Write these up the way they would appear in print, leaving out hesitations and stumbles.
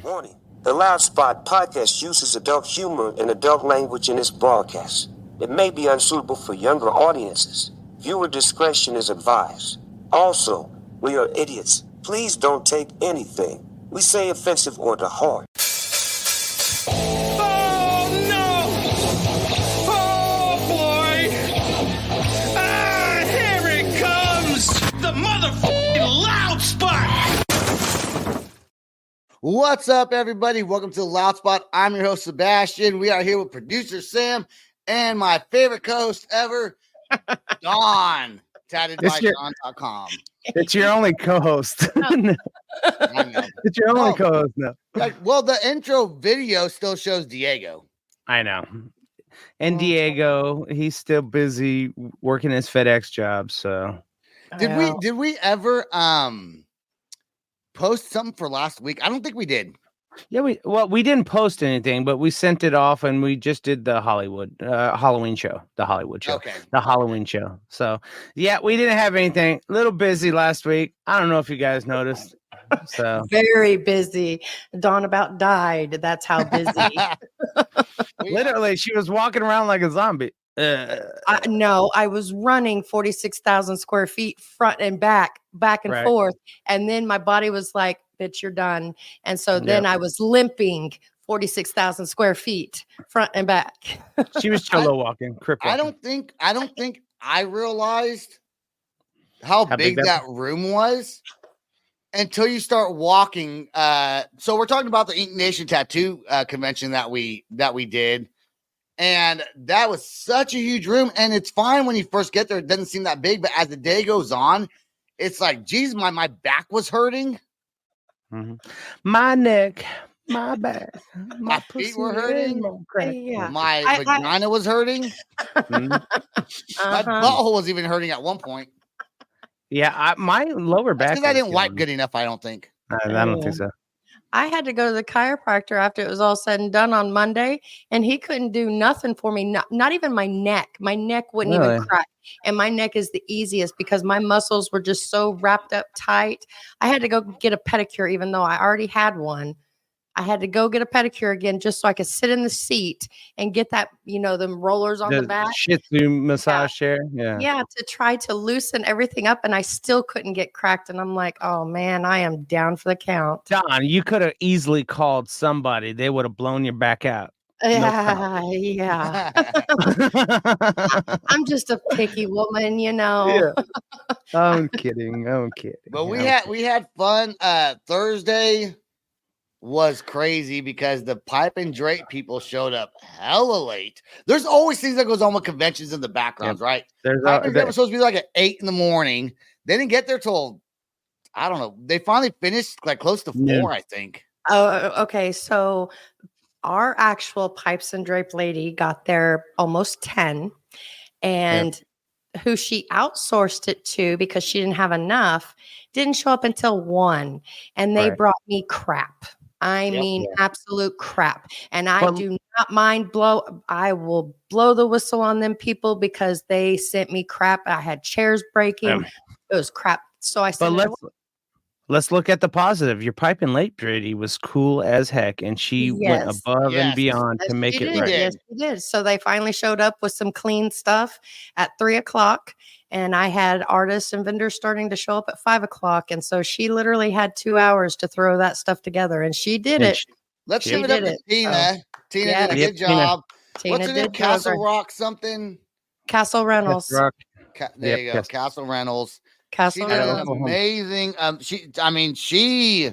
Warning. The Loud Spot podcast uses adult humor and adult language in its broadcast. It may be unsuitable for younger audiences. Viewer discretion is advised. Also, we are idiots. Please don't take anything we say offensive or to heart. Oh no! Oh boy! Ah, here it comes! The motherfucking Loud Spot! What's up, everybody? Welcome to the Loud Spot. I'm your host, Sebastian. We are here with producer Sam and my favorite co-host ever, Dawn, tattedbydawn.com. It's your only co-host. I know. It's your only co-host now. Well, the intro video still shows Diego. I know. And Diego, he's still busy working his FedEx job. So Did we ever post something for last week? I don't think we did. Yeah, we didn't post anything, but we sent it off, and we just did the Halloween show, the Halloween show. So yeah, we didn't have anything. A little busy last week. I don't know if you guys noticed. So very busy. Dawn about died. That's how busy. Literally, she was walking around like a zombie. No, I was running 46,000 square feet front and back and forth. And then my body was like, bitch, you're done. And so then I was limping 46,000 square feet front and back. She was cholo walking. I don't think I realized how big that room was until you start walking. So we're talking about the Ink Nation tattoo convention that we did. And that was such a huge room. And it's fine when you first get there. It doesn't seem that big. But as the day goes on, it's like, geez, my back was hurting. Mm-hmm. My neck, my back, my feet were hurting. My vagina was hurting. My butthole was even hurting at one point. Yeah, my lower back. Because I didn't wipe good enough, I don't think. I don't think so. I had to go to the chiropractor after it was all said and done on Monday, and he couldn't do nothing for me. Not even my neck. My neck wouldn't even crack. And my neck is the easiest because my muscles were just so wrapped up tight. I had to go get a pedicure, even though I already had one. I had to go get a pedicure again just so I could sit in the seat and get that, them rollers on the back. Shih Tzu massage chair. Yeah, to try to loosen everything up. And I still couldn't get cracked. And I'm like, oh, man, I am down for the count. Don, you could have easily called somebody. They would have blown your back out. Yeah. I'm just a picky woman, Yeah. I'm kidding. But we had fun. Thursday was crazy because the pipe and drape people showed up hella late. There's always things that goes on with conventions in the backgrounds, right? Pipe and drape was supposed to be like at 8 a.m. They didn't get there till, I don't know. They finally finished like close to 4, I think. Oh, okay. So our actual pipes and drape lady got there almost 10, and who she outsourced it to because she didn't have enough didn't show up until 1, and they brought me crap. I mean, absolute crap. And I do not mind I will blow the whistle on them people because they sent me crap. I had chairs breaking. It was crap. So I said, let's look at the positive. Your pipe and late lady was cool as heck, and she went above and beyond to make it right. Yes, she did. So they finally showed up with some clean stuff at 3:00. And I had artists and vendors starting to show up at 5:00. And so she literally had 2 hours to throw that stuff together. And she did it. Let's give it up to Tina. Tina did a good job. What's her name? Castle Rock something? Castle Reynolds. There you go. Castle Reynolds. Castle Reynolds. Amazing. She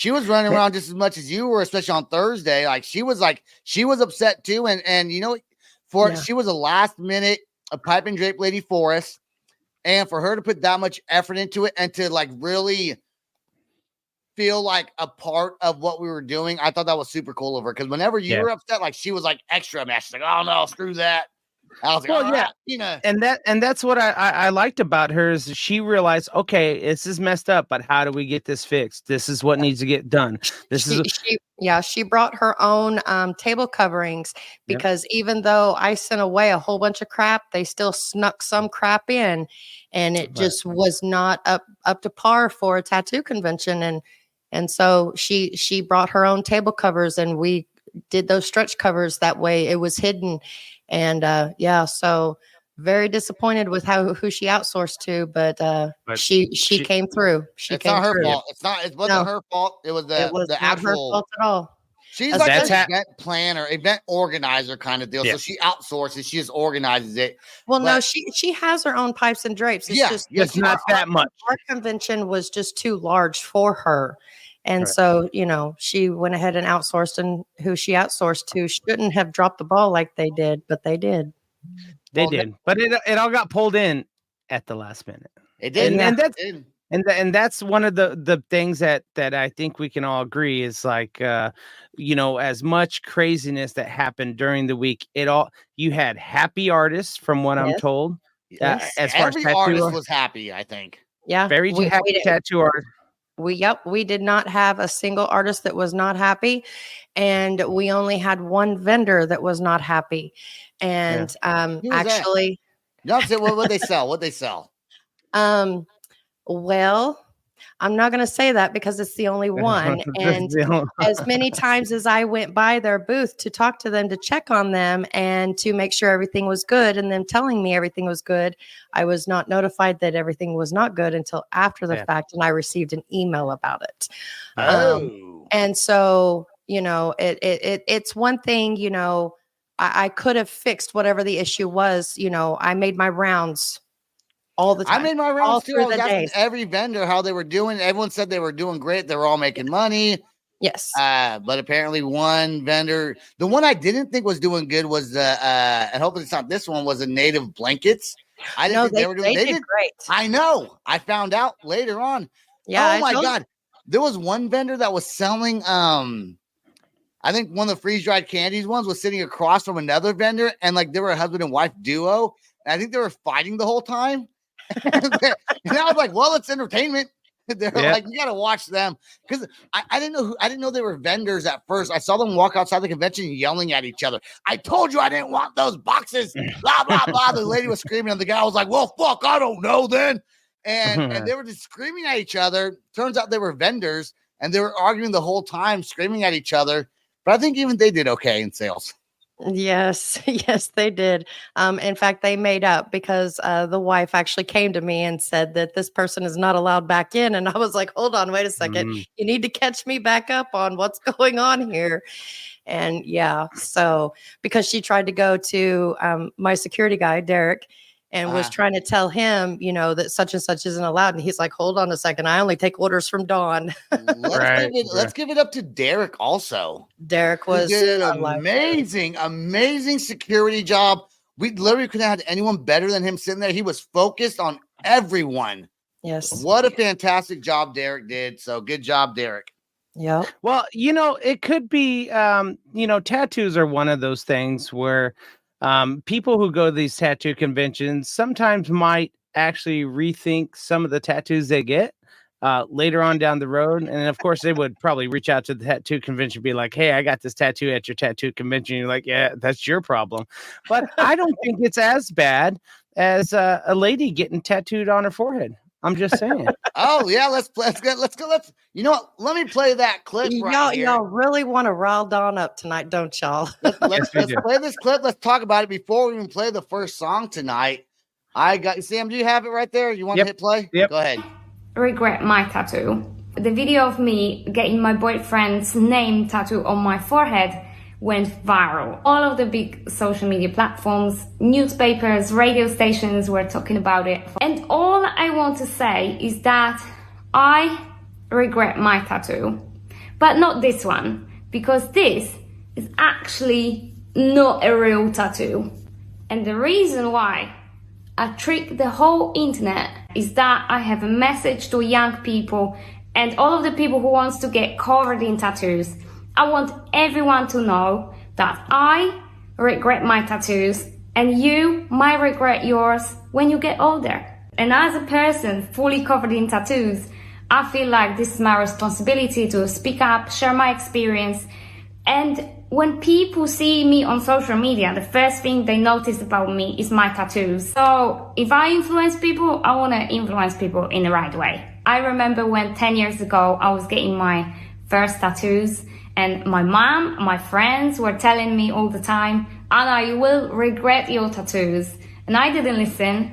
was running around just as much as you were, especially on Thursday. Like she was upset too. And she was a last minute a pipe and drape lady for us, and for her to put that much effort into it and to like really feel like a part of what we were doing, I thought that was super cool of her. Because whenever you were upset, like she was like extra mad. She's like, "Oh no, screw that." I was like, and that's what I liked about her is she realized, okay, this is messed up, but how do we get this fixed? This is what needs to get done. She brought her own table coverings because even though I sent away a whole bunch of crap, they still snuck some crap in, and it just was not up to par for a tattoo convention. And And so she brought her own table covers, and we did those stretch covers that way. It was hidden. And so very disappointed with who she outsourced to, but she came through. It's not her fault. It wasn't her fault. It was the actual her fault at all. She's like an event planner, event organizer kind of deal. Yeah. So she outsources, she just organizes it. Well, no, she has her own pipes and drapes. It's not that much. Our convention was just too large for her. And so, she went ahead and outsourced, and who she outsourced to shouldn't have dropped the ball like they did, but they did. They did. But it all got pulled in at the last minute. It did. And that's one of the things that I think we can all agree is like, as much craziness that happened during the week, you had happy artists from what I'm told. Yes. As far as artist was happy, I think. Yeah. Very happy tattoo artist. We did not have a single artist that was not happy, and we only had one vendor that was not happy. And actually, what they sell? What they sell? Well, I'm not going to say that because it's the only one. And as many times as I went by their booth to talk to them, to check on them and to make sure everything was good, and them telling me everything was good, I was not notified that everything was not good until after the fact. And I received an email about it. And so, it's one thing, I could have fixed whatever the issue was. I made my rounds all the time. I made my rounds too. I was asking every vendor how they were doing. Everyone said they were doing great. They were all making money. Yes. But apparently one vendor, the one I didn't think was doing good was and hopefully it's not this one, was the Native Blankets. I didn't think they were doing. They did great. I know. I found out later on. Yeah. Oh my God. There was one vendor that was selling, I think one of the freeze dried candies ones was sitting across from another vendor, and like they were a husband and wife duo. And I think they were fighting the whole time. And I was like, well, it's entertainment. They're like, you got to watch them, because I didn't know they were vendors at first. I saw them walk outside the convention yelling at each other. I told you I didn't want those boxes. Blah blah blah. The lady was screaming, and the guy was like, well, fuck, I don't know then. And they were just screaming at each other. Turns out they were vendors, and they were arguing the whole time, screaming at each other. But I think even they did okay in sales. Yes, they did. In fact, they made up, because the wife actually came to me and said that this person is not allowed back in. And I was like, hold on, wait a second. You need to catch me back up on what's going on here. And so because she tried to go to my security guy, Derek, and was trying to tell him, that such and such isn't allowed. And he's like, hold on a second. I only take orders from Dawn. Let's give it up to Derek also. Derek did an amazing security job. We literally couldn't have had anyone better than him sitting there. He was focused on everyone. Yes. What a fantastic job Derek did. So good job, Derek. Yeah. Well, it could be, tattoos are one of those things where people who go to these tattoo conventions sometimes might actually rethink some of the tattoos they get later on down the road. And of course, they would probably reach out to the tattoo convention and be like, hey, I got this tattoo at your tattoo convention. You're like, yeah, that's your problem. But I don't think it's as bad as a lady getting tattooed on her forehead. I'm just saying. Oh yeah, let's go. You know what? Let me play that clip. Y'all really want to rile Dawn up tonight, don't y'all? Let's play this clip. Let's talk about it before we even play the first song tonight. Sam, do you have it right there? You want to hit play? Yep. Go ahead. Regret my tattoo. The video of me getting my boyfriend's name tattooed on my forehead went viral. All of the big social media platforms, newspapers, radio stations were talking about it. And all I want to say is that I regret my tattoo, but not this one, because this is actually not a real tattoo. And the reason why I trick the whole internet is that I have a message to young people and all of the people who wants to get covered in tattoos. I want everyone to know that I regret my tattoos, and you might regret yours when you get older. And as a person fully covered in tattoos, I feel like this is my responsibility to speak up, share my experience. And when people see me on social media, the first thing they notice about me is my tattoos. So if I influence people, I want to influence people in the right way. I remember when 10 years ago I was getting my first tattoos, and my mom, my friends were telling me all the time, Anna, you will regret your tattoos. And I didn't listen,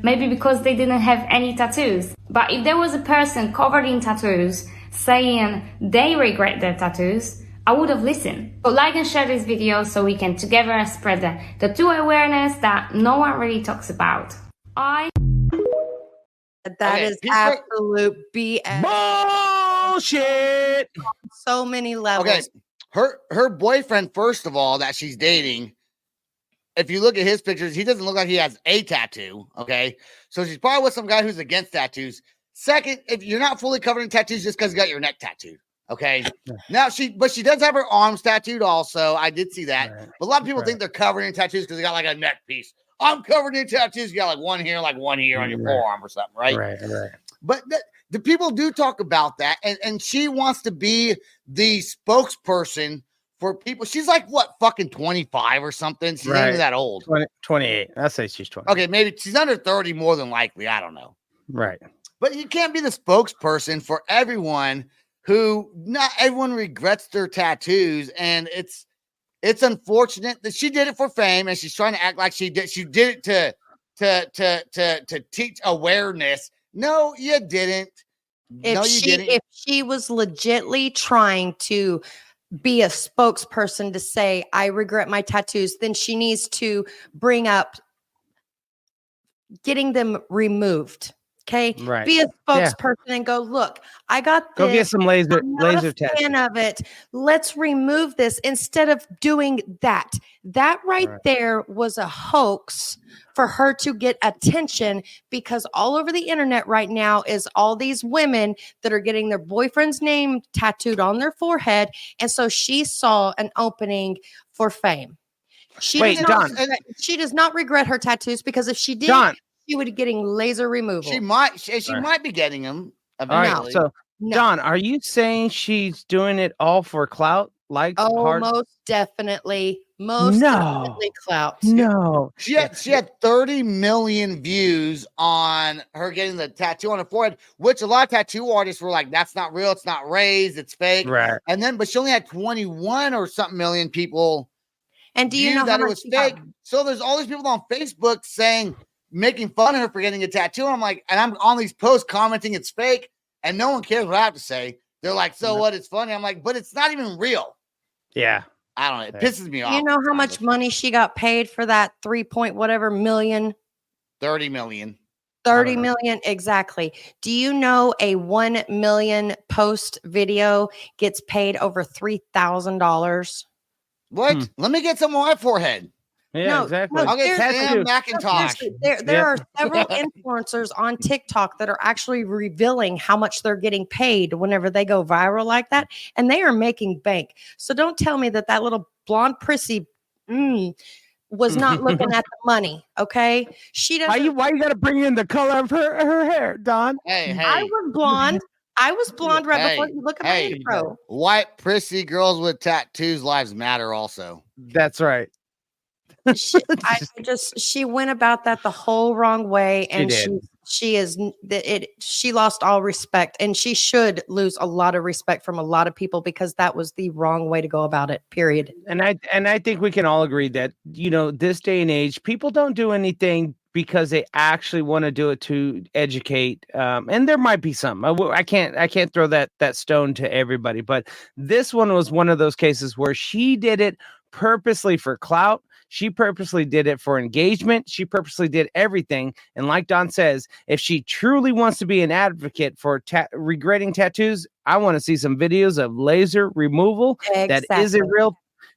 maybe because they didn't have any tattoos. But if there was a person covered in tattoos saying they regret their tattoos, I would have listened. So like and share this video so we can together spread the tattoo awareness that no one really talks about. That is absolute BS. Bullshit. So many levels. Okay, her boyfriend, first of all, that she's dating, if you look at his pictures, he doesn't look like he has a tattoo. Okay, so she's probably with some guy who's against tattoos. Second, if you're not fully covered in tattoos just because you got your neck tattooed. Okay. Now she does have her arms tattooed also. I did see that. Right. But a lot of people think they're covered in tattoos because they got like a neck piece. I'm covered in tattoos. You got like one here on your forearm or something, right? Right. But the people do talk about that, and she wants to be the spokesperson for people. She's like what, fucking 25 or something? She's not even that old. 28. I'd say she's 20. Okay, maybe she's under 30 more than likely. I don't know. Right. But you can't be the spokesperson for everyone who not everyone regrets their tattoos, and it's unfortunate that she did it for fame, and she's trying to act like she did it to teach awareness. No, you didn't. If she was legitly trying to be a spokesperson to say I regret my tattoos, then she needs to bring up getting them removed. Okay, right. Be a spokesperson and go, look, I got this. Go get some laser fan of it. Let's remove this instead of doing that. That right there was a hoax for her to get attention, because all over the internet right now is all these women that are getting their boyfriend's name tattooed on their forehead. And so she saw an opening for fame. She does not regret her tattoos, because if she did, she would be getting laser removal. She might be getting them eventually. Right, so, Don, are you saying she's doing it all for clout? Most definitely. Definitely clout. No. She had 30 million views on her getting the tattoo on her forehead, which a lot of tattoo artists were like, that's not real, it's not raised, it's fake. Right. And then, but she only had 21 or something million people. And do you know that it was fake? So there's all these people on Facebook making fun of her for getting a tattoo. And I'm like, and I'm on these posts commenting it's fake, and no one cares what I have to say. They're like, so what? It's funny. I'm like, but it's not even real. Yeah. I don't know. It pisses me off. You know how much money she got paid for that 3 point whatever million? 30 million. 30 million. Exactly. Do you know a 1 million post video gets paid over $3,000? What? Let me get some on my forehead. Yeah, exactly. I'll get Sam Macintosh. There are several influencers on TikTok that are actually revealing how much they're getting paid whenever they go viral like that, and they are making bank. So don't tell me that little blonde prissy was not looking at the money. Okay, she doesn't. Why you got to bring in the color of her hair, Don? Hey, I was blonde. Right before you look at my intro. White prissy girls with tattoos lives matter also. That's right. She went about that the whole wrong way, and she lost all respect, and she should lose a lot of respect from a lot of people, because that was the wrong way to go about it, period. And I think we can all agree that, this day and age, people don't do anything because they actually want to do it to educate. And there might be some. I can't throw that stone to everybody, but this one was one of those cases where she did it purposely for clout. She purposely did it for engagement. She purposely did everything. And like Don says, if she truly wants to be an advocate for regretting tattoos, I want to see some videos of laser removal. Exactly.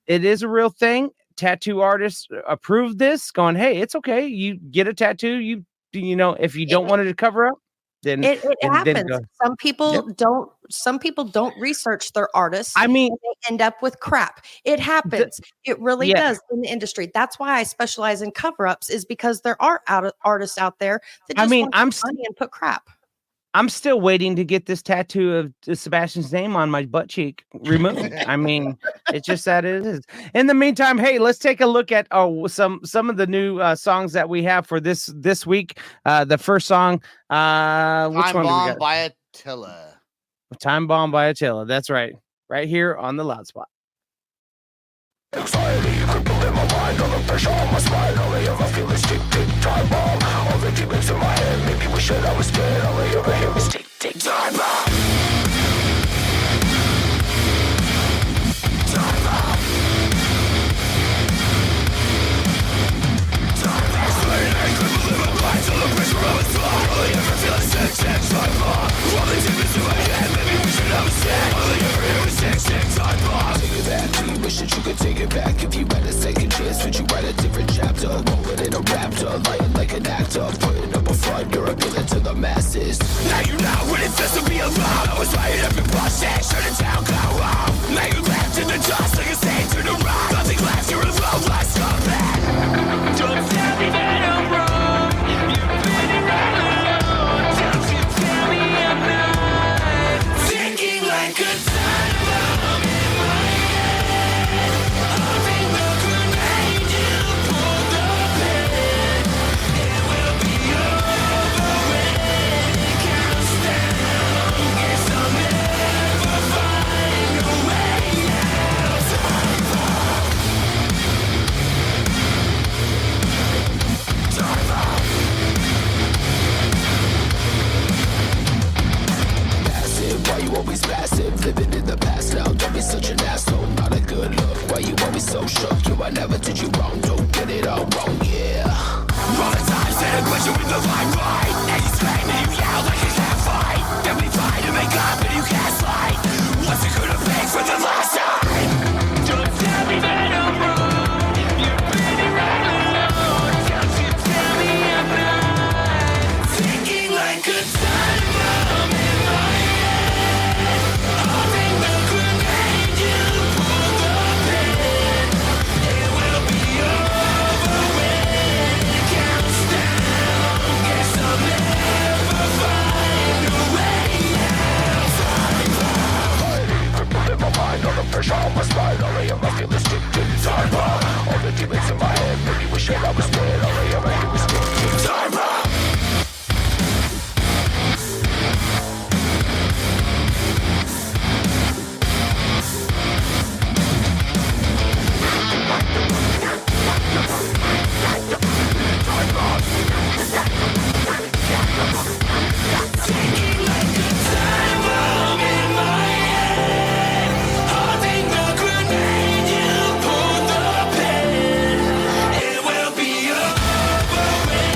It is a real thing. Tattoo artists approve this, going, hey, it's okay. You get a tattoo. If you don't want it to cover up, then it happens. Some people don't. Some people don't research their artists. I mean, they end up with crap. It happens. It really does in the industry. That's why I specialize in cover-ups, is because there are artists out there that just want money and put crap. I'm still waiting to get this tattoo of Sebastian's name on my butt cheek removed. I mean, it's just that it is. In the meantime, hey, let's take a look at some of the new songs that we have for this week. The first song, which Time one do we Bomb got? by Attila. Time Bomb by Attila. That's right. Right here on the Loud Spot. Anxiety, crippled in my mind, all the pressure on my spine, all I ever feel is tick, tick, time bomb. All the demons in my head make me wish that I was dead, all I ever hear is tick, tick, time bomb. Time bomb. Time bomb. Anxiety, crippled in my mind, all the pressure on my spine, all I ever feel is tick, tick, time bomb. All the demons in my head make me wish that I was dead, all I ever hear is tick, tick, time bomb. Take it back, do you wish that you could take it back? If you had a second chance, would you write a different chapter? Rolling in a raptor, lying like an actor, putting up a front, you're appealing to the masses. Now you know what it feels to be alone. I was writing up your bullshit, shut it down, go home. Now you left in the dust like a sage in the rock. Nothing left, you're alone, let's go back. Don't tell me that I'm wrong. You've been around alone. Don't you tell me I'm not thinking like a time bomb in my head. Holding the grenade, you pull the pin. It will be over when it counts down. Guess I'll never find a way out. Time bomb. Time bomb. Massive, why you always passive? Living in the past now, don't be such an asshole. Not a good look, why you always so shook? You, I never did you wrong, don't get it all wrong, yeah. All the times that I put you in the limelight, and you scream and you yell like a cat fight. Then we try to make up and you gaslight. What's it gonna be for the last time? Don't tell me that I'm wrong. You've been around alone. Don't you tell me I'm not thinking like a time bomb in my head. Holding the grenade, you pull the pin. It will be over when it counts down. Guess I'll never find a way out. Time bomb. Crippled in my mind, all the pressure on my spine, all I ever feel is tick, tick, time bomb. All the demons in my head make me wish that I was dead, all I ever hear is tick, tick, time bomb. Thinking like a time bomb in my head. Holding the grenade, you pull the pin. It will be over when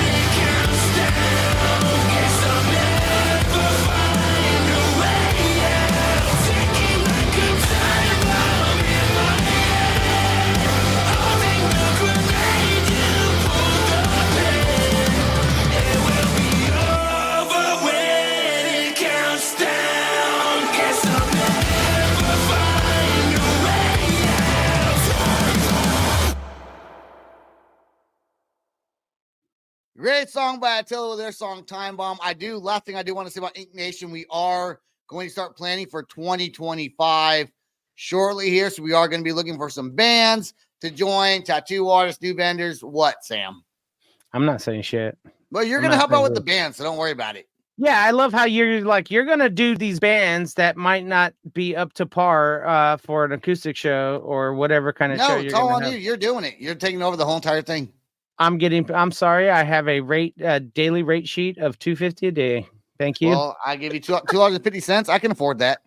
it counts down. Guess I'll never find a way out. Thinking like a time bomb in my head. Holding the grenade, you pull the pin. It will be over when it counts down. Guess I'll never find a way out. Great song by Attila with their song Time Bomb. Last thing I do want to say about Ink Nation, we are going to start planning for 2025 shortly here. So we are going to be looking for some bands to join, tattoo artists, new vendors. What, Sam? I'm not saying shit. Well, you're I'm going to not help out saying with the shit. band, so don't worry about it. Yeah, I love how you're gonna do these bands that might not be up to par for an acoustic show or whatever kind of show No, you're it's all gonna on have. you. You're doing it. You're taking over the whole entire thing. I'm sorry, I have a daily rate sheet of $250 a day. Thank you. Well, I give you $2.50. I can afford that.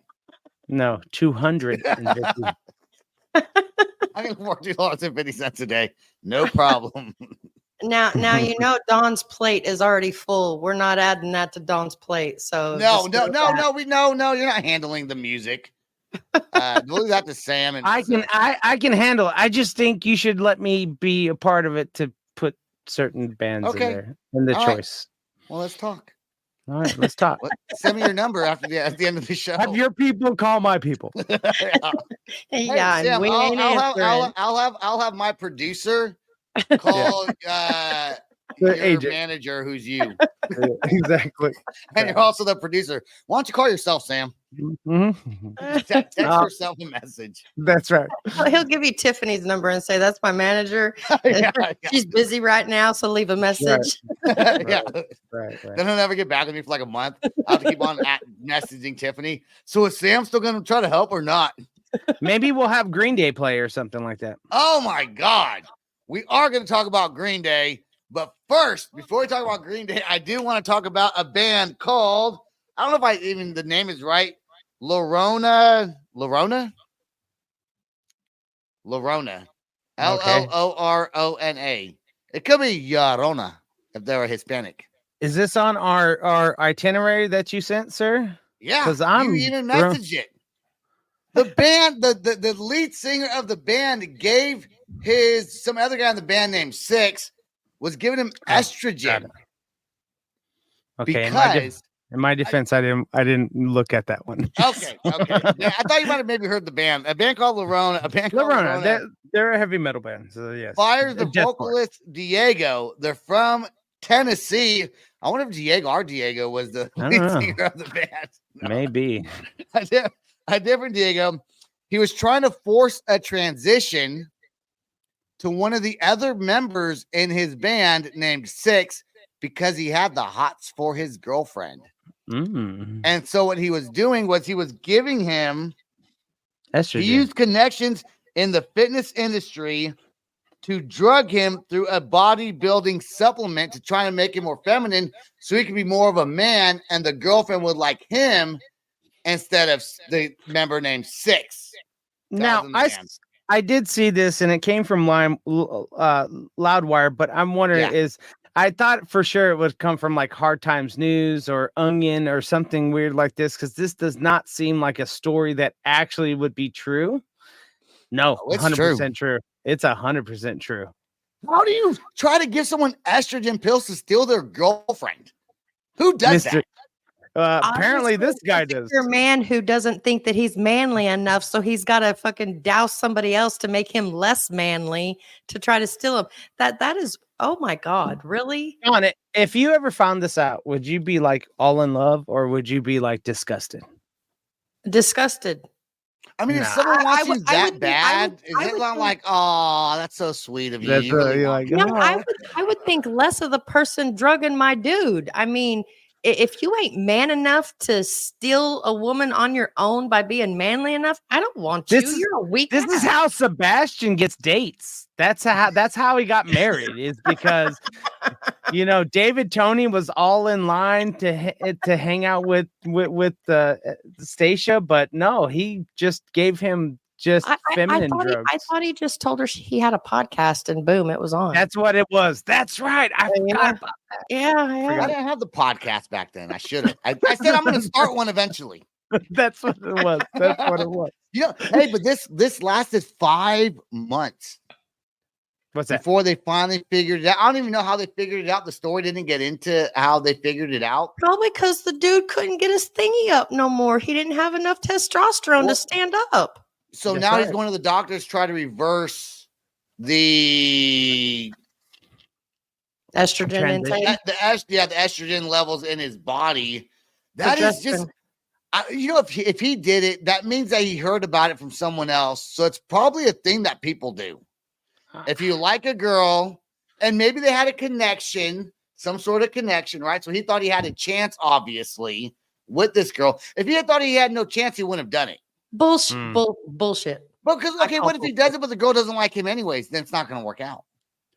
No, 250. I can afford $2.50 a day. No problem. Now you know Dawn's plate is already full. We're not adding that to Dawn's plate. So No, just know that. you're not handling the music. We'll leave that to Sam. And I can handle it. I just think you should let me be a part of it to put certain bands in there in the All right. choice. Well, let's talk. All right, let's talk. Send me your number at the end of the show. Have your people call my people. Yeah, Sam, and we ain't answering. I'll have my producer call your AJ. manager, who's you, Exactly. and you're also the producer. Why don't you call yourself, Sam? Text yourself a message. That's right. He'll give you Tiffany's number and say, "That's my manager. Yeah. She's busy right now, so leave a message." Yeah. Right. Then he'll never get back with me for like a month. I have to keep on messaging Tiffany. So is Sam still going to try to help or not? Maybe we'll have Green Day play or something like that. Oh my God. We are going to talk about Green Day. But first, before we talk about Green Day, I do want to talk about a band called, I don't know if the name is right. Llorona. Llorona. It could be Llorona if they were Hispanic. Is this on our itinerary that you sent, sir? Yeah, because you even messaged it. The band, the lead singer of the band gave some other guy in the band named Six was giving him estrogen. Okay, because in my defense, I didn't look at that one. Okay. Yeah, I thought you might have maybe heard the band. A band called Llorona. They're a heavy metal band. So yes. Fires the vocalist Diego. They're from Tennessee. I wonder if our Diego was the lead singer of the band. No. Maybe. A different Diego. He was trying to force a transition to one of the other members in his band named Six because he had the hots for his girlfriend. And so what he was doing was he was giving him estrogen. He used connections in the fitness industry to drug him through a bodybuilding supplement to try and make him more feminine so he could be more of a man and the girlfriend would like him instead of the member named Six. Now, I did see this and it came from Loudwire, but I'm wondering I thought for sure it would come from like Hard Times News or Onion or something weird like this, because this does not seem like a story that actually would be true. No, it's 100% true. It's 100% true. How do you try to give someone estrogen pills to steal their girlfriend? Who does that? Apparently this guy does. You're a man who doesn't think that he's manly enough, so he's got to fucking douse somebody else to make him less manly to try to steal him. That is, oh my God, really? On it. If you ever found this out, would you be like all in love or would you be like disgusted? Disgusted. I mean, if someone wants you that bad, is it not like, oh, that's so sweet of you? I would think less of the person drugging my dude. I mean, if you ain't man enough to steal a woman on your own by being manly enough, I don't want you. You're a weak This is how Sebastian gets dates. That's how he got married, is because David Tony was all in line to hang out with Stacia, but no, he just gave him feminine drugs. I thought he just told her he had a podcast and boom, it was on. That's what it was. That's right. I forgot about that. Yeah. I didn't have the podcast back then. I should have. I said I'm going to start one eventually. That's what it was. That's what it was. Hey, but this lasted 5 months. What's that? Before they finally figured it out. I don't even know how they figured it out. The story didn't get into how they figured it out. Probably because the dude couldn't get his thingy up no more. He didn't have enough testosterone to stand up. So now he's going to the doctors to try to reverse the estrogen intake. The estrogen levels in his body. That is just, if he did it, that means that he heard about it from someone else. So it's probably a thing that people do. If you like a girl and maybe they had a connection, some sort of connection, right? So he thought he had a chance, obviously, with this girl. If he had thought he had no chance, he wouldn't have done it. Bullshit. Bullshit. Because what if he does it, but the girl doesn't like him anyways? Then it's not going to work out.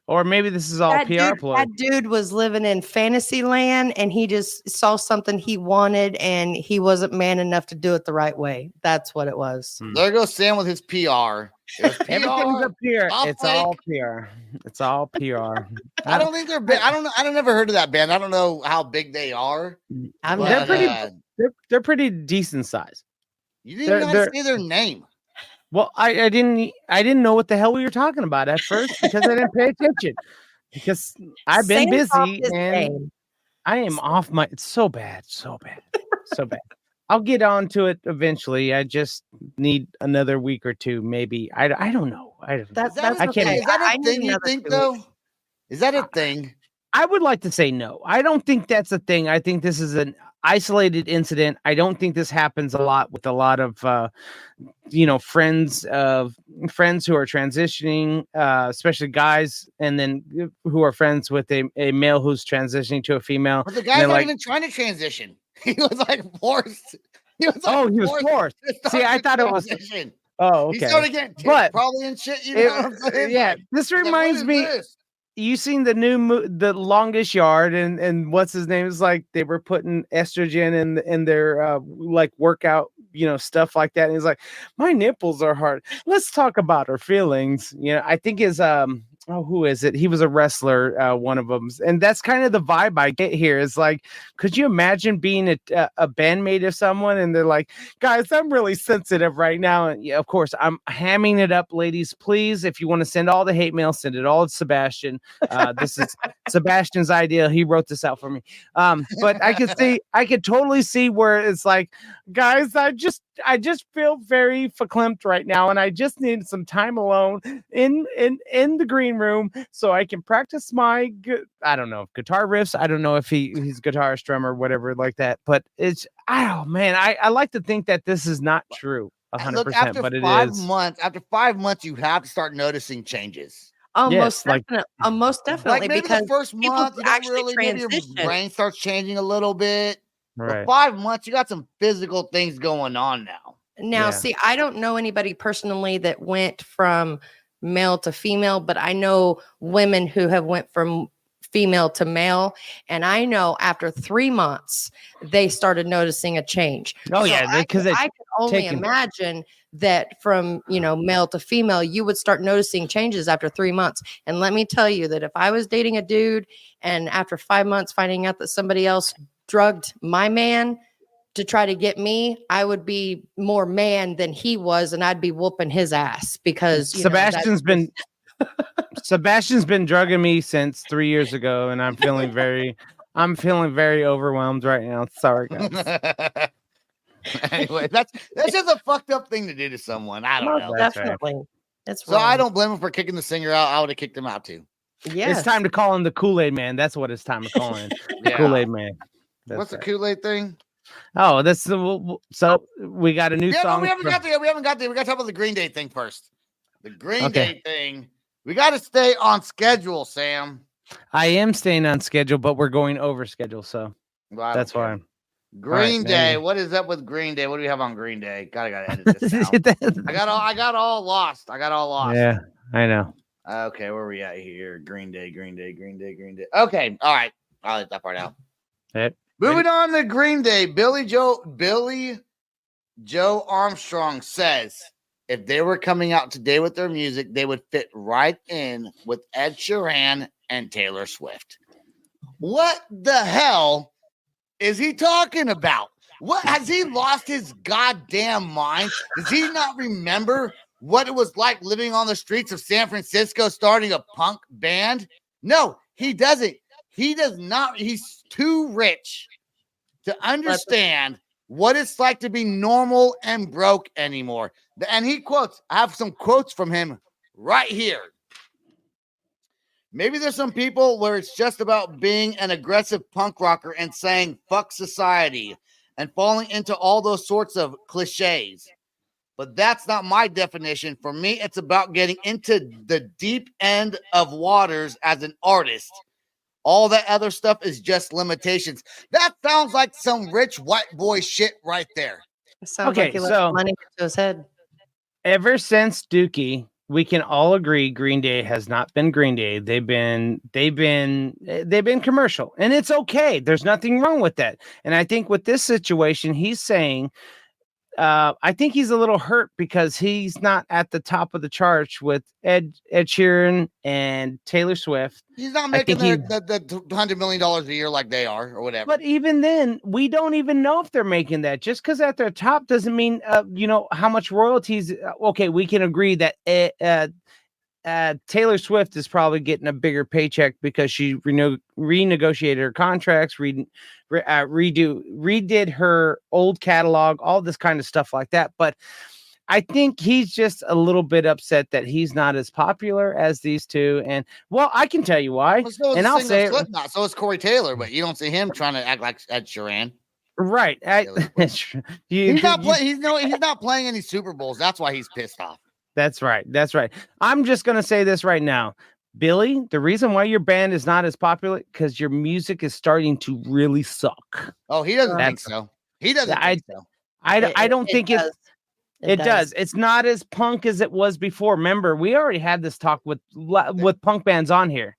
Or maybe this is all PR play. That dude was living in fantasy land and he just saw something he wanted and he wasn't man enough to do it the right way. That's what it was. There goes Sam with his PR. Everything's a PR. It's all PR. It's all PR. I don't think they're big. I don't never heard of that band. I don't know how big they are. They're pretty decent size. You didn't even know how to say their name. Well, I didn't know what the hell we were talking about at first because I didn't pay attention because I've been busy and I am off my. It's so bad. I'll get on to it eventually. I just need another week or two, maybe. I don't know. That's I can't. Is that a thing you think though? Is that a thing? I would like to say no. I don't think that's a thing. I think this is an isolated incident. I don't think this happens a lot with a lot of friends who are transitioning, especially guys, and then who are friends with a male who's transitioning to a female. But the guy's not even trying to transition. He was like forced. He was forced. See, I thought it was. Oh, okay. He started getting ticked probably and shit. You know what I'm saying? Yeah, this reminds me. You seen the the Longest Yard, and what's his name is like they were putting estrogen in their like workout, stuff like that. And he's like, my nipples are hard. Let's talk about our feelings. I think is who is it? He was a wrestler, one of them, and that's kind of the vibe I get here. Is like, could you imagine being a bandmate of someone, and they're like, guys, I'm really sensitive right now, and yeah, of course, I'm hamming it up, ladies. Please, if you want to send all the hate mail, send it all to Sebastian. This is Sebastian's idea. He wrote this out for me. But I could totally see where it's like, guys, I just feel very verklempt right now, and I just need some time alone in the green room so I can practice my I don't know, guitar riffs. I don't know if he's guitarist, drummer, whatever like that. But it's I like to think that this is not true 100%, but it is. After 5 months, you have to start noticing changes. Most definitely. Like maybe because the first month, you don't really, maybe your brain starts changing a little bit. Right. For 5 months, you got some physical things going on now. See, I don't know anybody personally that went from male to female, but I know women who have went from female to male, and I know after 3 months they started noticing a change. Oh, yeah, because I can only imagine that from male to female, you would start noticing changes after 3 months. And let me tell you that if I was dating a dude and after 5 months finding out that somebody else drugged my man to try to get me, I would be more man than he was, and I'd be whooping his ass because Sebastian's been drugging me since 3 years ago, and I'm feeling very overwhelmed right now. Sorry, guys. Anyway, that's just a fucked up thing to do to someone. I don't know. Definitely. That's so I don't blame him for kicking the singer out. I would have kicked him out too. Yeah, it's time to call him the Kool-Aid Man. That's what it's time to call him. The Kool-Aid Man. What's the Kool-Aid thing? Oh, that's the so we got a new song. We haven't got there. We got to talk about the Green Day thing first. The Green Day thing. We got to stay on schedule, Sam. I am staying on schedule, but we're going over schedule, so that's why. Green Day. What is up with Green Day? What do we have on Green Day? Gotta edit this out. I got all lost. Yeah, I know. Okay, where are we at here? Green Day. Okay, all right. I'll let that part out. Yep. Moving on to Green Day. Billy Joe Armstrong says if they were coming out today with their music, they would fit right in with Ed Sheeran and Taylor Swift. What the hell is he talking about? What has he lost his goddamn mind? Does he not remember what it was like living on the streets of San Francisco starting a punk band? No, he doesn't. He does not. He's too rich to understand what it's like to be normal and broke anymore. And he quotes, I have some quotes from him right here. Maybe there's some people where it's just about being an aggressive punk rocker and saying fuck society and falling into all those sorts of cliches. But that's not my definition. For me, it's about getting into the deep end of waters as an artist. All that other stuff is just limitations. That sounds like some rich white boy shit right there. It sounds like he left money to his head. Ever since Dookie, we can all agree Green Day has not been Green Day. They've been commercial, and it's okay. There's nothing wrong with that. And I think with this situation, he's saying, I think he's a little hurt because he's not at the top of the charts with Ed Sheeran and Taylor Swift. He's not making the $100 million a year like they are or whatever. But even then, we don't even know if they're making that. Just because at their top doesn't mean, how much royalties. Okay, we can agree that Taylor Swift is probably getting a bigger paycheck because she renegotiated her contracts, redid her old catalog, all this kind of stuff like that. But I think he's just a little bit upset that he's not as popular as these two. And well, I can tell you why. Well, so and I'll say Slipknot, so is Corey Taylor, but you don't see him trying to act like Ed Sheeran. Right. He's not playing any Super Bowls. That's why he's pissed off. That's right. That's right. I'm just going to say this right now. Billy, the reason why your band is not as popular because your music is starting to really suck. Oh, he doesn't think so. He doesn't think so. I don't think it does. It's not as punk as it was before. Remember, we already had this talk with punk bands on here.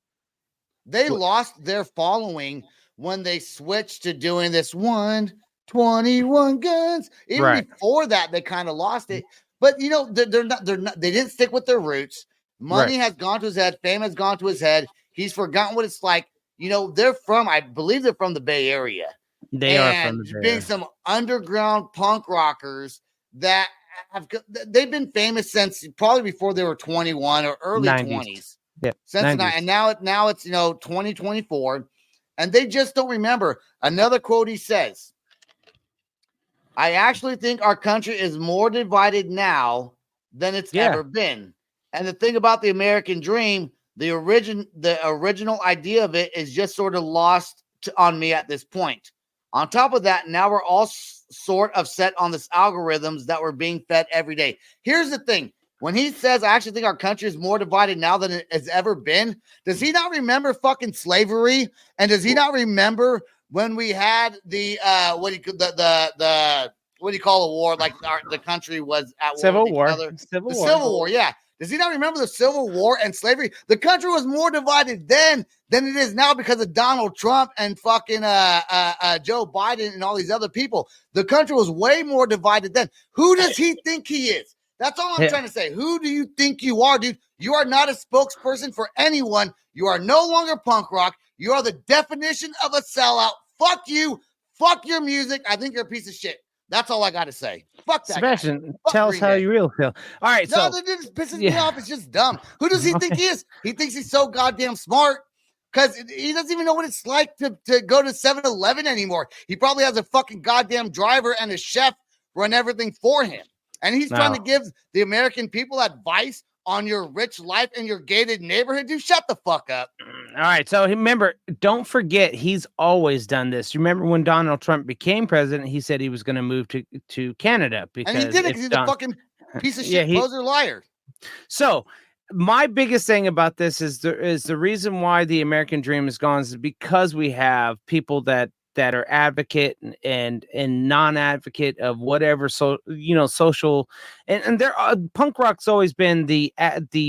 They lost their following when they switched to doing this 121 guns. Even before that, they kind of lost it. But you know, they're not. They didn't stick with their roots. Money has gone to his head. Fame has gone to his head. He's forgotten what it's like. You know, I believe they're from the Bay Area. They are from the Bay Area. Being some underground punk rockers that they've been famous since probably before they were 21 or early 20s. Yep. And now it's 2024, and they just don't remember. Another quote he says, "I actually think our country is more divided now than it's ever been." And the thing about the American dream, the original idea of it is just sort of lost on me at this point. On top of that, now we're all sort of set on this algorithms that we're being fed every day. Here's the thing. When he says, I actually think our country is more divided now than it has ever been, does he not remember fucking slavery? And does he not remember when we had the what do you call a war? Like the country was at war. Civil War, yeah. Does he not remember the Civil War and slavery? The country was more divided then than it is now because of Donald Trump and fucking Joe Biden and all these other people. The country was way more divided then. Who does he think he is? That's all I'm trying to say. Who do you think you are, dude? You are not a spokesperson for anyone. You are no longer punk rock. You are the definition of a sellout. Fuck you. Fuck your music. I think you're a piece of shit. That's all I got to say. Fuck that. Sebastian, tell us how you really feel. All right. No, that just pisses me off. It's just dumb. Who does he think he is? He thinks he's so goddamn smart because he doesn't even know what it's like to go to 7-Eleven anymore. He probably has a fucking goddamn driver and a chef run everything for him. And he's trying to give the American people advice on your rich life in your gated neighborhood. Dude, shut the fuck up. All right. So remember, don't forget, he's always done this. Remember when Donald Trump became president, he said he was going to move to Canada. Because and he did it because he's a fucking piece of shit, poser, liar. So my biggest thing about this is the reason why the American dream is gone is because we have people that are advocate and non-advocate of whatever social and there punk rock's always been the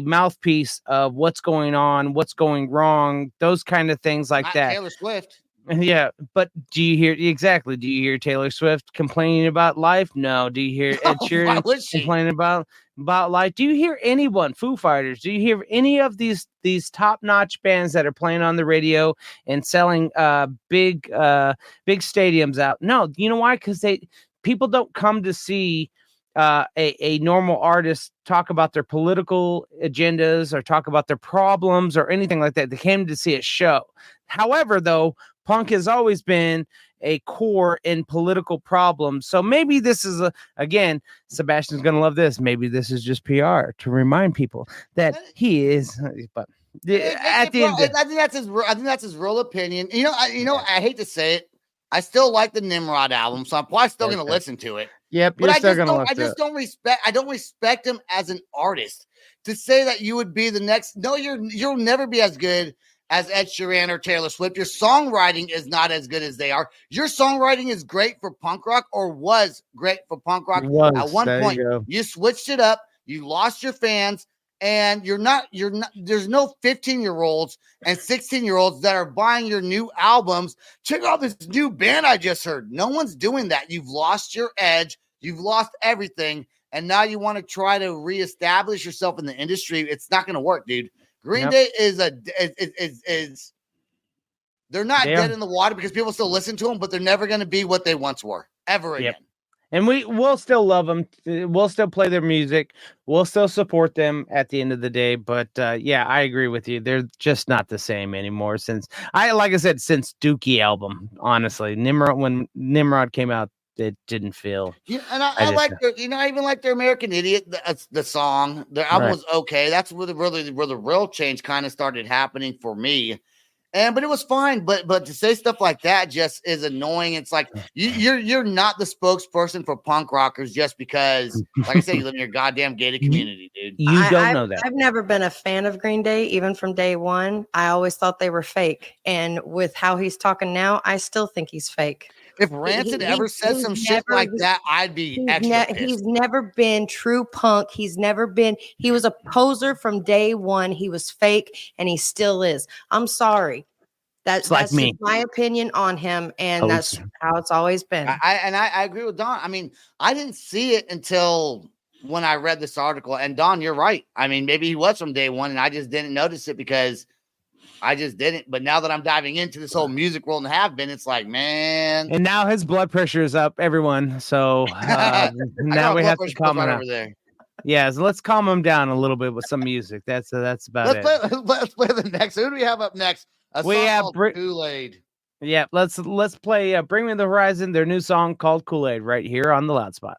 mouthpiece of what's going on, what's going wrong, those kind of things like Not that. Taylor Swift. Yeah, but do you hear Taylor Swift complaining about life? No. Do you hear Ed Sheeran complaining about life? Do you hear anyone, Foo Fighters? Do you hear any of these top-notch bands that are playing on the radio and selling big stadiums out? No. You know why? Because people don't come to see a normal artist talk about their political agendas or talk about their problems or anything like that. They came to see a show. However, though, punk has always been a core in political problems. So maybe this is again, Sebastian's going to love this. Maybe this is just PR to remind people that he is, but at the end, I think that's his real opinion. I hate to say it. I still like the Nimrod album, so I'm probably still going to listen to it. Yep. But I don't respect him as an artist. To say that you would be the next, no, you'll never be as good as Ed Sheeran or Taylor Swift. Your songwriting is not as good as they are. Your songwriting is great for punk rock, or was great for punk rock. At one point, you switched it up. You lost your fans, and you're not. There's no 15-year-olds and 16-year-olds that are buying your new albums. Check out this new band I just heard. No one's doing that. You've lost your edge. You've lost everything, and now you want to try to reestablish yourself in the industry. It's not going to work, dude. Green Day is they're not dead in the water because people still listen to them, but they're never going to be what they once were ever again. And we'll still love them. We'll still play their music. We'll still support them at the end of the day. But I agree with you. They're just not the same anymore since Dookie album. Honestly, when Nimrod came out, it didn't feel. Yeah, and I like their, I even like their American Idiot, the song. Their album was okay. That's where the real change kind of started happening for me. But it was fine. But to say stuff like that just is annoying. It's like you're not the spokesperson for punk rockers just because, like I said, you live in your goddamn gated community, dude. You don't know that. I've never been a fan of Green Day, even from day one. I always thought they were fake. And with how he's talking now, I still think he's fake. If Rancid ever said some shit like that, I'd be extra pissed. He's never been true punk. He was a poser from day one. He was fake, and he still is. I'm sorry. That's just my opinion on him, and that's how it's always been. I agree with Don. I mean, I didn't see it until when I read this article. And Don, you're right. I mean, maybe he was from day one, and I just didn't notice it because I just didn't. But now that I'm diving into this whole music world and have been, it's like, man. And now his blood pressure is up, everyone. So now we have to calm him down. There. Yeah, so let's calm him down a little bit with some music. That's about it. Let's play the next. Who do we have up next? We have Kool-Aid. Yeah, let's play Bring Me the Horizon, their new song called Kool-Aid, right here on the Loud Spot.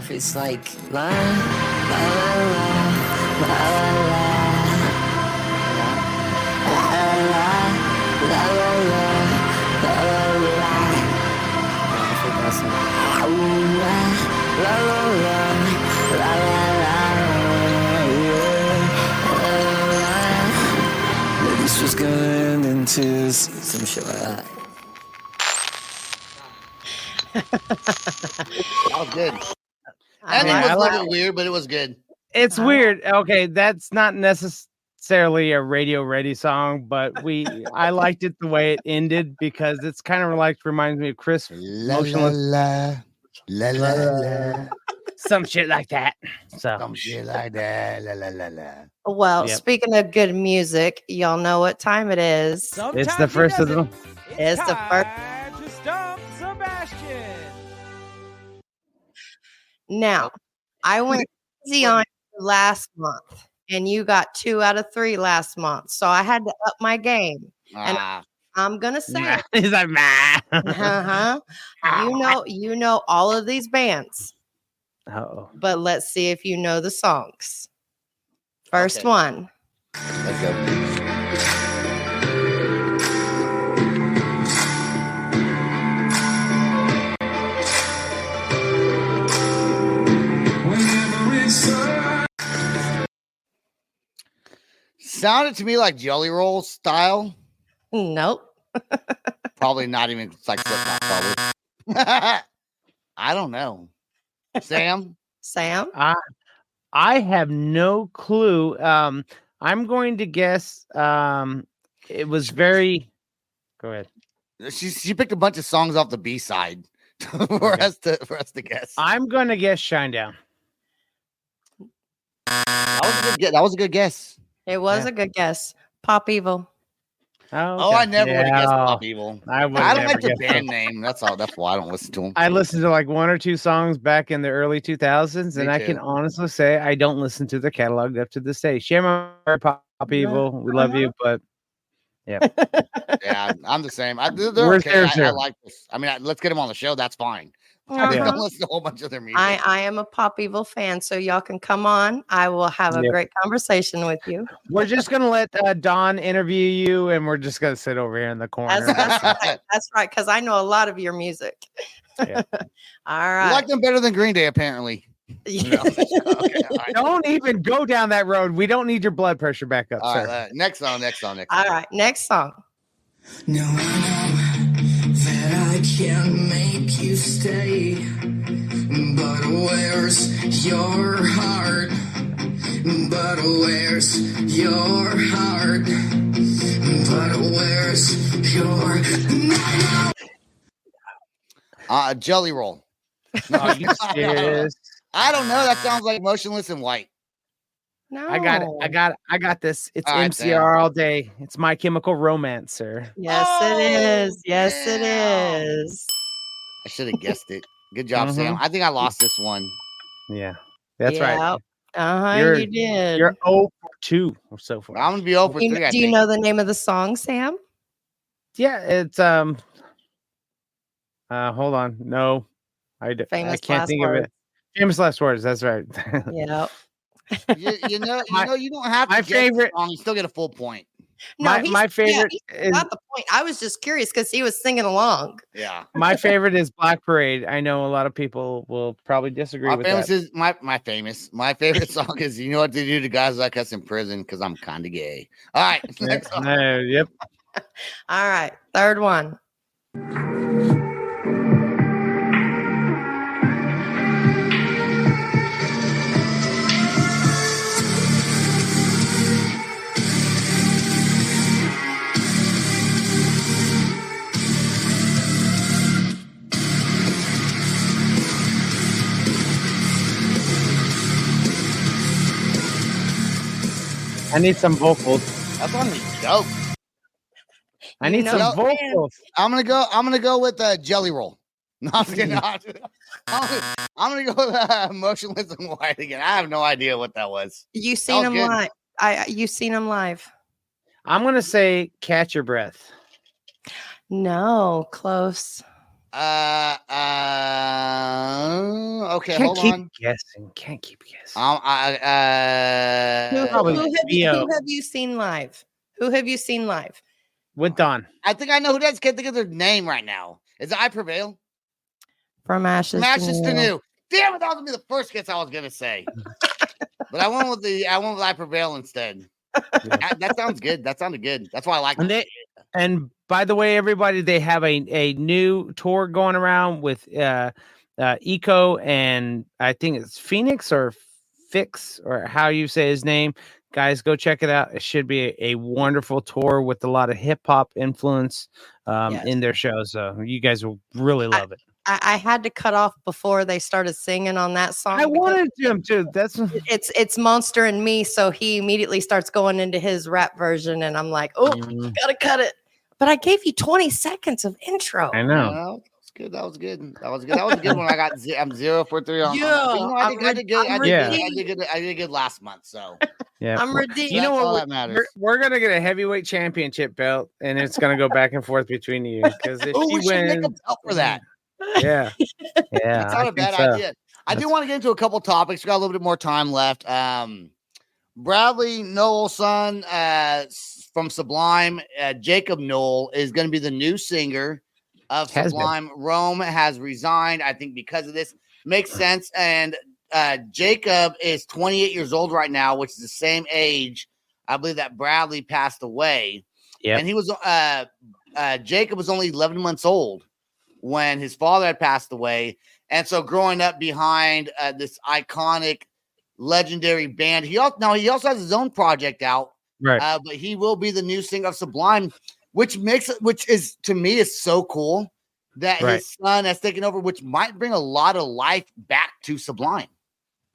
It's like la la la la la was gonna end in tears, some shit like that. That was good. Ending was a little bit weird, but it was good. It's weird. Okay, that's not necessarily a radio ready song, but I liked it the way it ended because it's kind of like reminds me of Chris Motionless. La la la. Some shit like that. So some shit like that. La la la la. Well, speaking of good music, y'all know what time it is. It's the first of them. It's the first. To stump Sebastian. Now, I went easy on you last month, and you got 2 out of 3 last month, so I had to up my game. And I'm gonna say, he's like, you know all of these bands. Oh, but let's see if you know the songs. First one. Let's go. Sounded to me like Jelly Roll style. Nope. Probably not even like Slipknot, probably. I don't know. Sam? I have no clue. I'm going to guess it was very go ahead. She picked a bunch of songs off the B side for us to guess. I'm gonna guess Shinedown. That was a good guess. It was a good guess. Pop Evil. Oh, I never would have guessed Pop Evil. I don't like the band name. That's all. That's why I don't listen to them. I listened to like 1 or 2 songs back in the early 2000s, and I can honestly say I don't listen to their catalog up to this day. Shame on Pop Evil. We love you, but yeah, I'm the same. They're okay. I like this. I mean, let's get them on the show. That's fine. I just don't listen to a whole bunch of their music. I am a Pop Evil fan, so y'all can come on. I will have a great conversation with you. We're just gonna let Dawn interview you, and we're just gonna sit over here in the corner. That's right, because I know a lot of your music. Yeah. All right. You like them better than Green Day, apparently. Yeah. Don't even go down that road. We don't need your blood pressure back up, sir. Right, next song. All right, next song. No, I know that I can't make you stay, but where's your heart? But where's your heart? But where's your Jelly Roll? Are you serious? I don't know. That sounds like Motionless in White. No, I got this. It's MCR all day. It's My Chemical Romance, sir. Yes, it is. Yes, it is. I should have guessed it. Good job, Sam. I think I lost this one. Yeah, that's right. You did. You're 0 for 2 or so far. I'm gonna be 0 for 3. Do you know the name of the song, Sam? Yeah, it's hold on. No, I can't think of it. Famous Last Words. That's right. Yeah. You know, you don't have to my favorite song. You still get a full point. No, my favorite is not the point. I was just curious because he was singing along. Yeah. My favorite is Black Parade. I know a lot of people will probably disagree with that. My favorite song is You Know What to Do to Guys Like Us in Prison because I'm kind of gay. All right. Next song. Yep. All right. Third one. I need some vocals. That's on me. Dope. I need some vocals. I'm gonna go with Jelly Roll. No, I'm kidding. I'm gonna go with Motionless in White again. I have no idea what that was. You seen him live? You seen him live? I'm gonna say Catch Your Breath. No, close. Okay, hold on. Can't keep guessing. Who have you seen live? Who have you seen live? With Dawn. I think I know who that is. Can't think of their name right now. Is it I Prevail? From Ashes to New. Damn it, that was gonna be the first guess I was gonna say. But I went with I Prevail instead. That sounds good. That sounded good. That's why I like it. And by the way, everybody, they have a new tour going around with Eco, and I think it's Phoenix or Fix, or how you say his name. Guys, go check it out. It should be a wonderful tour with a lot of hip hop influence in their shows. You guys will really love it. I had to cut off before they started singing on that song. I wanted him to. That's it's Monster and Me, so he immediately starts going into his rap version, and I'm like, oh, gotta cut it. But I gave you 20 seconds of intro. I know. That was good. That was good when I got. I'm 0 for 3 on. I did good. I did good last month. So yeah, I'm redeemed. You know what? That matters. We're gonna get a heheavyweight championship belt, and it's gonna go back and forth between you because if she wins, make a belt for that. Yeah, it's not a bad idea. I do want to get into a couple topics. We got a little bit more time left. Bradley Noel's son from Sublime, Jacob Noel, is going to be the new singer of Sublime. Rome has resigned, I think, because of this. Makes sense. And Jacob is 28 years old right now, which is the same age, I believe, that Bradley passed away. Yeah, and he was Jacob was only 11 months old when his father had passed away. And so growing up behind this iconic, legendary band, he also has his own project out, right? But he will be the new singer of Sublime, which is to me is so cool that his son has taken over, which might bring a lot of life back to Sublime.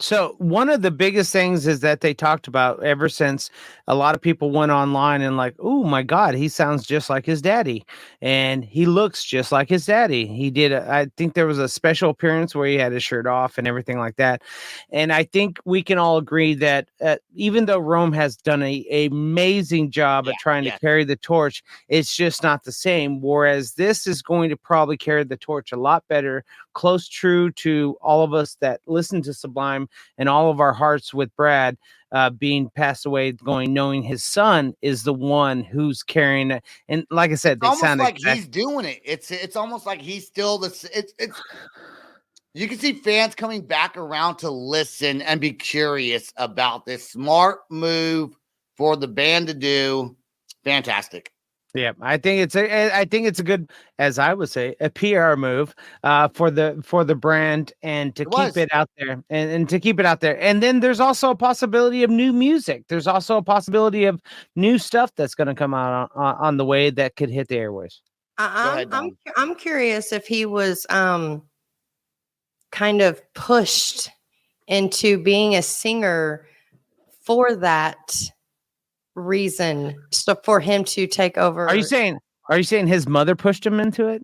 So one of the biggest things is that they talked about ever since a lot of people went online and like, oh my God, he sounds just like his daddy and he looks just like his daddy. He did. I think there was a special appearance where he had his shirt off and everything like that. And I think we can all agree that even though Rome has done an amazing job at trying to carry the torch, it's just not the same. Whereas this is going to probably carry the torch a lot better, close true to all of us that listen to Sublime and all of our hearts with Brad being passed away, knowing his son is the one who's carrying it. And like I said, it's almost like he's doing it. It's almost like he's still it's you can see fans coming back around to listen and be curious about this smart move for the band to do. Fantastic. Yeah, I think it's a good, as I would say, a PR move for the brand and to keep it out there and to keep it out there. And then there's also a possibility of new music. There's also a possibility of new stuff that's going to come out on the way that could hit the airways. I'm curious if he was kind of pushed into being a singer for that reason, so for him to take over. Are you saying his mother pushed him into it?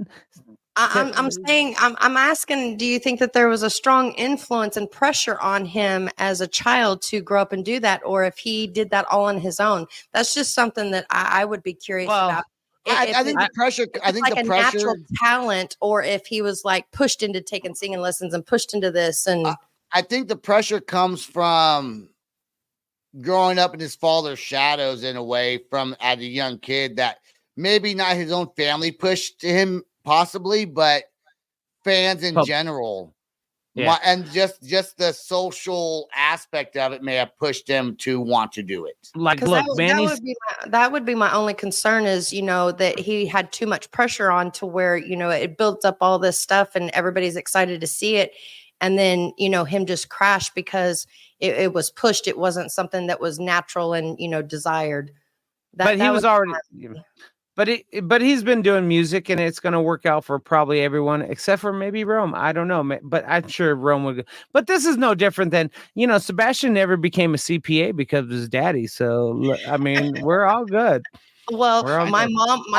I'm saying I'm asking, do you think that there was a strong influence and pressure on him as a child to grow up and do that, or if he did that all on his own? That's just something that I would be curious about. I think the pressure. I think the pressure, natural talent, or if he was like pushed into taking singing lessons and pushed into this. And I think the pressure comes from growing up in his father's shadows in a way from as a young kid, that maybe not his own family pushed him possibly, but fans in general. Yeah. And just the social aspect of it may have pushed him to want to do it. Like, look, that would be my only concern is, that he had too much pressure on to where, it built up all this stuff and everybody's excited to see it. And then, him just crashed because it was pushed. It wasn't something that was natural and, desired. But he's been doing music and it's going to work out for probably everyone except for maybe Rome. I don't know, but I'm sure Rome would. But this is no different than, Sebastian never became a CPA because of his daddy. So, I mean, we're all good. Well, my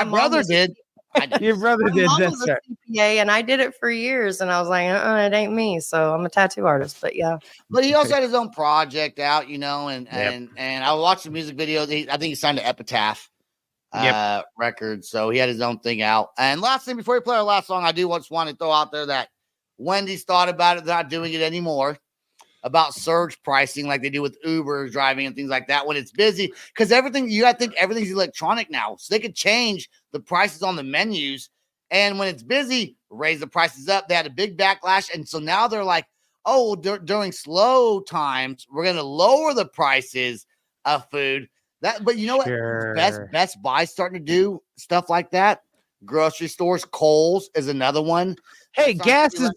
brother did. Your brother did. That's right. CPA, and I did it for years, and I was like, it ain't me. So I'm a tattoo artist, but yeah. But he also had his own project out, and I watched the music video. I think he signed to Epitaph Records, so he had his own thing out. And last thing before we play our last song, I do just want to throw out there that Wendy's thought about it. They're not doing it anymore. About surge pricing like they do with Uber driving and things like that when it's busy, because you got to think everything's electronic now, so they could change the prices on the menus, and when it's busy, raise the prices up. They had a big backlash, and so now they're like, during slow times we're going to lower the prices of food. But you know what? Best Buy's starting to do stuff like that. Grocery stores, Kohl's is another one. Hey, gas is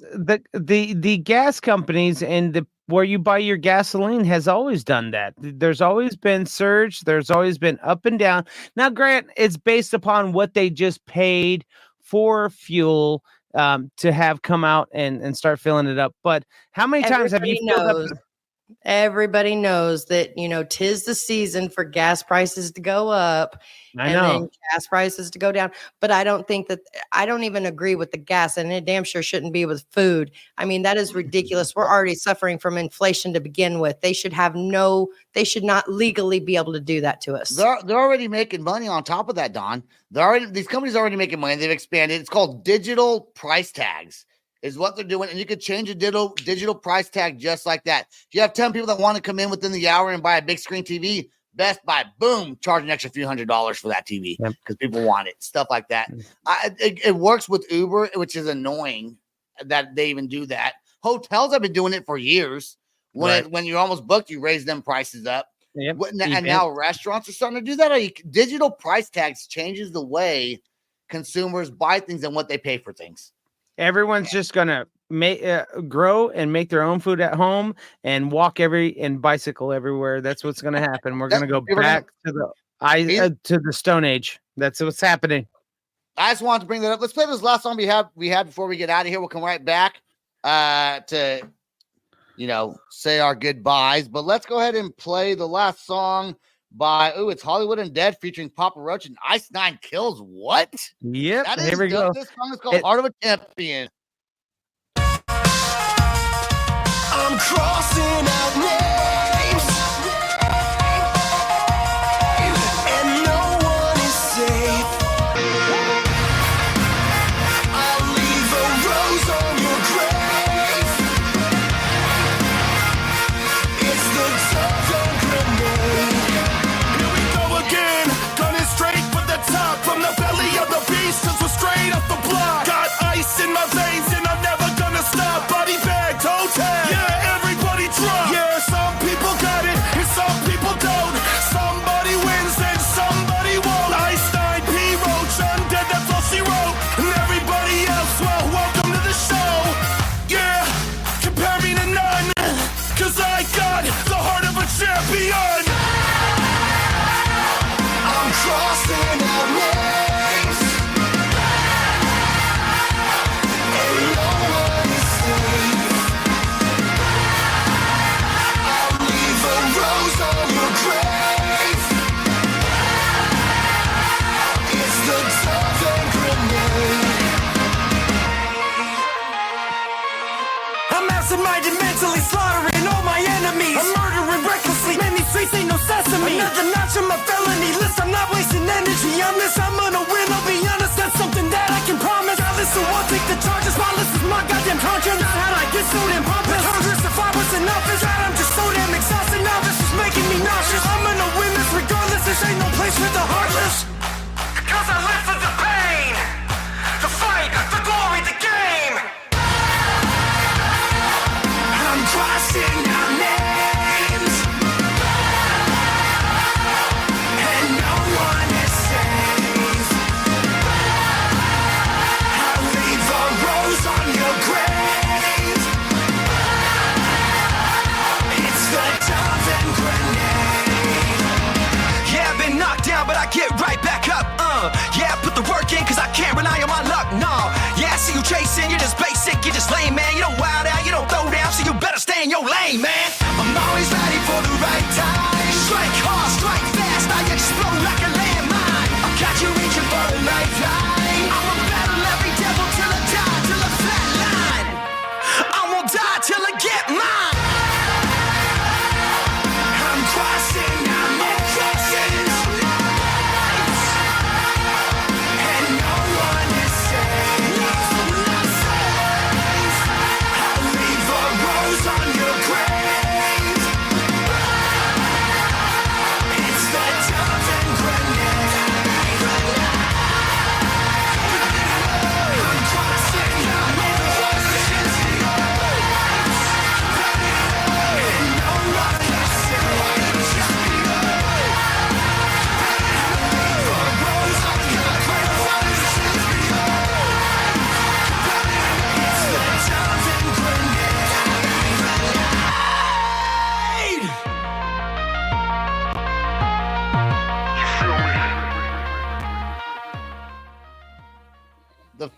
the gas companies and where you buy your gasoline has always done that. There's always been surge. There's always been up and down. Now, Grant, it's based upon what they just paid for fuel to have come out and start filling it up. But how many times have you filled up? Everybody knows that, 'tis the season for gas prices to go up then gas prices to go down. But I don't even agree with the gas, and it damn sure shouldn't be with food. I mean, that is ridiculous. We're already suffering from inflation to begin with. They should not legally be able to do that to us. They're already making money on top of that, Don. These companies are already making money. They've expanded. It's called digital price tags. Is what they're doing, and you could change a digital price tag just like that. If you have 10 people that want to come in within the hour and buy a big screen TV, Best Buy, boom, charge an extra few $100s for that TV because people want it, stuff like that. It works with Uber, which is annoying that they even do that. Hotels have been doing it for years. When you're almost booked, you raise them prices up. Yep. And now restaurants are starting to do that. Digital price tags changes the way consumers buy things and what they pay for things. Everyone's just gonna grow and make their own food at home and and bicycle everywhere. That's what's gonna happen. We're gonna go back to the Stone Age. That's what's happening. I just wanted to bring that up. Let's play this last song we had before we get out of here. We'll come right back to say our goodbyes. But let's go ahead and play the last song by it's Hollywood Undead featuring Papa Roach and Ice 9 Kills. What? Yep. Here we go. This song is called Heart of a Champion. I'm crossing out names, and no one is safe. I'll leave a rose on your grave. It's the Southern grenade. Here we go again, gunning straight for the top, from the belly of the beast, 'cause we're straight up the block. Got ice in my veins and I'm never gonna stop. Body bag, toe tag, yeah, everybody drop. Yeah, some people got it and some people don't. Somebody wins and somebody won't. Ice 9 P Roach, Undead, that's all she wrote. And everybody else, well, welcome to the show. Yeah, compare me to none, 'cause I got the heart of a champion. I'm crossing out names, and no one is safe. I'll leave a rose on your grave. It's the Southern grenade. I'm absent-minded, mentally slaughtering all my enemies. I'm murdering recklessly, man, these streets ain't no sesame. Another notch on my felony list, I'm not wasting energy on this. I'm gonna win, I'll be honest, that's something that I can promise. Now listen, I'll take the charges, while this is my goddamn conscience. How'd I get so damn pompous? The Congress of I was in office, God, I'm just so damn exhausted. Now this is making me nauseous. I'm gonna win this regardless, this ain't no place for the heartless. 'Cause I live for the pain, the fight, the glory, the game. I'm crossing out names, and no one is safe. I'll leave a rose on your grave. It's the Southern grenade. Yeah, I've been knocked down, but I get right back up. Yeah, I put the work in, 'cause I can't rely on my luck, no. Yeah, I see you chasing, you're just basic, you're just lame, man. You don't wild out, you don't throw down, so you better stay in your lane, man. I'm always ready for the right time. Strike hard, strike fast, I explode like a landmine. I got you reaching for a lifeline. I'ma battle every devil till I die, till I flatline. I won't die till I get mine. I'm crossing out names, and no one is safe. I'll leave a rose on your grave.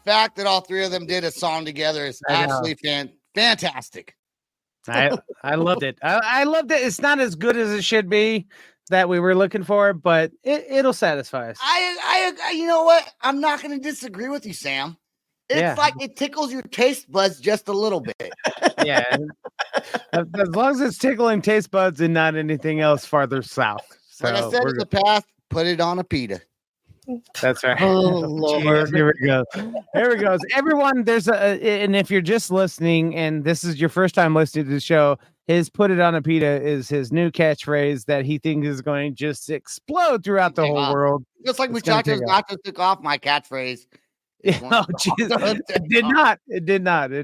fact that all three of them did a song together is absolutely fantastic. I loved it. I loved it. It's not as good as it should be that we were looking for, but it'll satisfy us. I you know what? I'm not going to disagree with you, Sam. It's like it tickles your taste buds just a little bit. Yeah. As long as it's tickling taste buds and not anything else farther south. So like I said in the past, put it on a pita. That's right. Oh, Lord. Here we go. Here we go. Everyone, and if you're just listening and this is your first time listening to the show, his "put it on a pita" is his new catchphrase that he thinks is going to just explode throughout the whole world. Just like muchachos nachos took off my catchphrase. Oh, jeez. It did not. It did not. In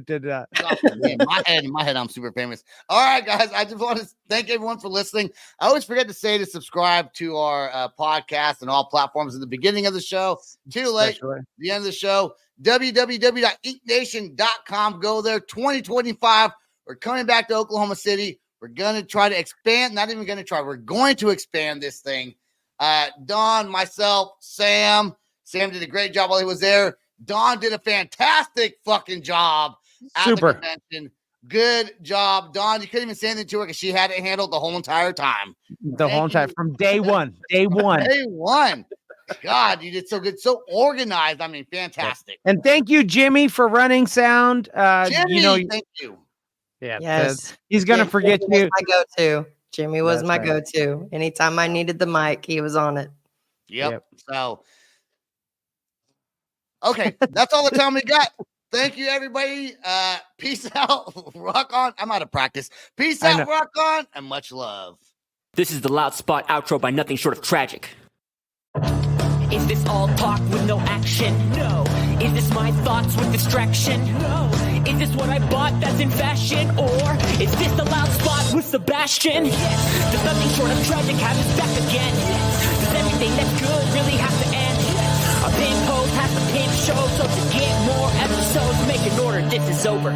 my head, I'm super famous. All right, guys. I just want to thank everyone for listening. I always forget to say to subscribe to our podcast and all platforms at the beginning of the show. Too late. The end of the show. www.inknation.com. Go there. 2025. We're coming back to Oklahoma City. We're going to try to expand. Not even going to try. We're going to expand this thing. Don, myself, Sam. Sam did a great job while he was there. Dawn did a fantastic fucking job at the convention. Good job, Dawn. You couldn't even say anything to her because she had it handled the whole entire time. From day one. Day one. God, you did so good. So organized. I mean, fantastic. And thank you, Jimmy, for running sound. Jimmy, thank you. Yeah. Yes. He's going to forget Jimmy you. Was my go-to. Jimmy was my go-to. Anytime I needed the mic, he was on it. Yep. So, okay, that's all the time we got. Thank you, everybody. Peace out. Rock on. I'm out of practice. Peace out, rock on, and much love. This is the Loud Spot outro by nothing short of tragic. Is this all talk with no action? No. Is this my thoughts with distraction? No. Is this what I bought that's in fashion? Or is this the Loud Spot with Sebastian? Yes. Does nothing short of tragic have us back again? Yes. Does everything that's good really have to end? Yes. Our pin post has the pin show, so to get more episodes, make an order, this is over.